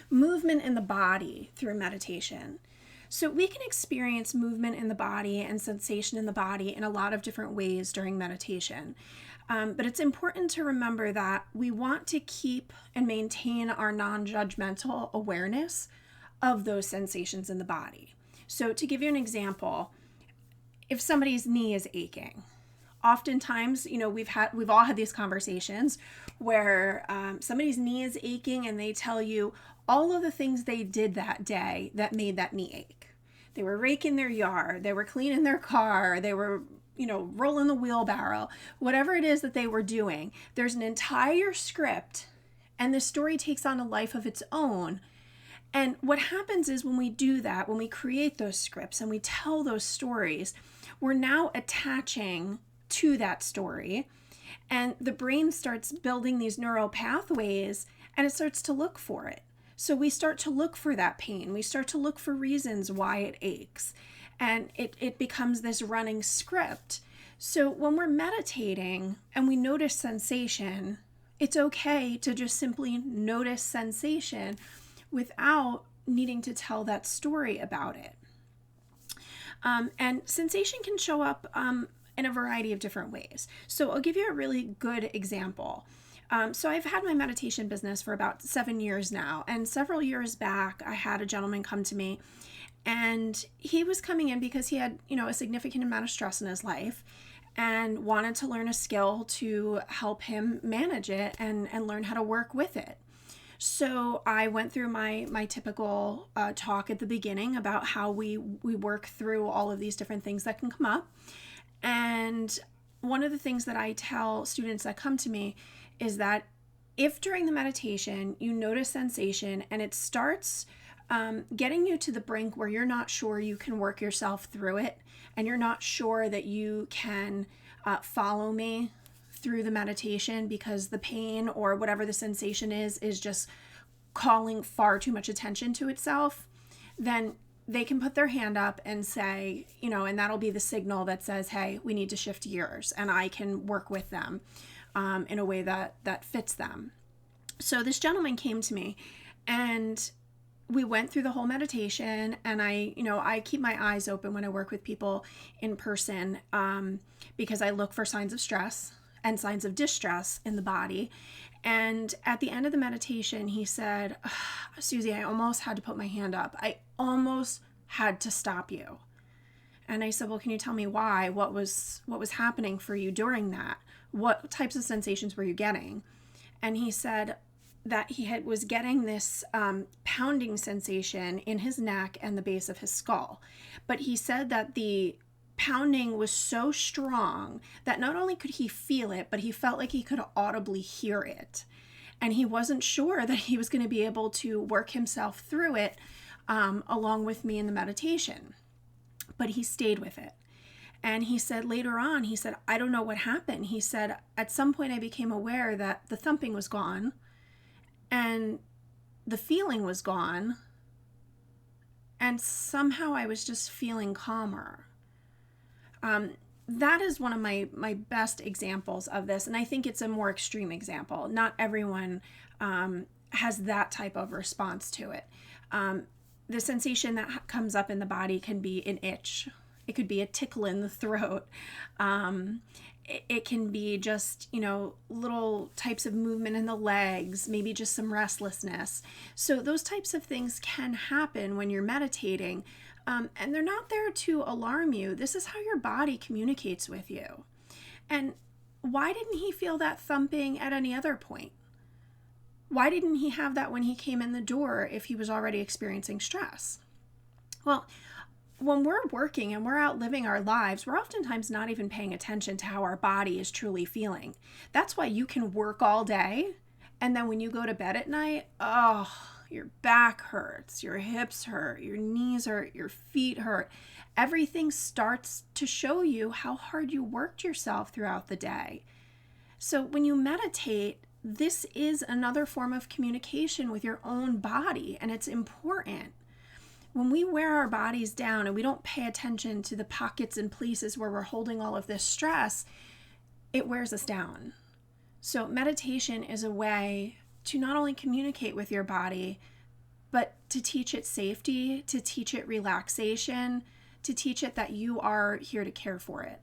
movement in the body through meditation. So we can experience movement in the body and sensation in the body in a lot of different ways during meditation. But it's important to remember that we want to keep and maintain our non-judgmental awareness of those sensations in the body. So to give you an example, if somebody's knee is aching, oftentimes, we've all had these conversations where somebody's knee is aching and they tell you all of the things they did that day that made that knee ache. They were raking their yard, they were cleaning their car, they were, rolling the wheelbarrow, whatever it is that they were doing. There's an entire script, and the story takes on a life of its own. And what happens is when we do that, when we create those scripts and we tell those stories, we're now attaching to that story, and the brain starts building these neural pathways and it starts to look for it. So we start to look for that pain. We start to look for reasons why it aches, and it becomes this running script. So when we're meditating and we notice sensation, it's okay to just simply notice sensation without needing to tell that story about it. And sensation can show up in a variety of different ways. So I'll give you a really good example. So I've had my meditation business for about 7 years now, and several years back, I had a gentleman come to me, and he was coming in because he had, a significant amount of stress in his life and wanted to learn a skill to help him manage it and learn how to work with it. So I went through my typical talk at the beginning about how we work through all of these different things that can come up. And one of the things that I tell students that come to me is that if during the meditation you notice sensation and it starts getting you to the brink where you're not sure you can work yourself through it, and you're not sure that you can follow me through the meditation because the pain or whatever the sensation is just calling far too much attention to itself, then they can put their hand up and say, and that'll be the signal that says, hey, we need to shift gears, and I can work with them in a way that fits them. So this gentleman came to me, and we went through the whole meditation, and I keep my eyes open when I work with people in person because I look for signs of stress and signs of distress in the body. And at the end of the meditation, he said, Susie, I almost had to put my hand up. I almost had to stop you. And I said, well, can you tell me why? What was happening for you during that? What types of sensations were you getting? And he said that he was getting this pounding sensation in his neck and the base of his skull. But he said that the pounding was so strong that not only could he feel it, but he felt like he could audibly hear it. And he wasn't sure that he was going to be able to work himself through it along with me in the meditation. But he stayed with it. And he said later on, I don't know what happened. He said, at some point I became aware that the thumping was gone and the feeling was gone. And somehow I was just feeling calmer. That is one of my best examples of this. And I think it's a more extreme example. Not everyone has that type of response to it. The sensation that comes up in the body can be an itch. It could be a tickle in the throat. It can be just, little types of movement in the legs, maybe just some restlessness. So those types of things can happen when you're meditating. And they're not there to alarm you. This is how your body communicates with you. And why didn't he feel that thumping at any other point? Why didn't he have that when he came in the door if he was already experiencing stress? Well, when we're working and we're out living our lives, we're oftentimes not even paying attention to how our body is truly feeling. That's why you can work all day, and then when you go to bed at night, your back hurts, your hips hurt, your knees hurt, your feet hurt. Everything starts to show you how hard you worked yourself throughout the day. So when you meditate, this is another form of communication with your own body, and it's important. When we wear our bodies down and we don't pay attention to the pockets and places where we're holding all of this stress, it wears us down. So meditation is a way to not only communicate with your body, but to teach it safety, to teach it relaxation, to teach it that you are here to care for it.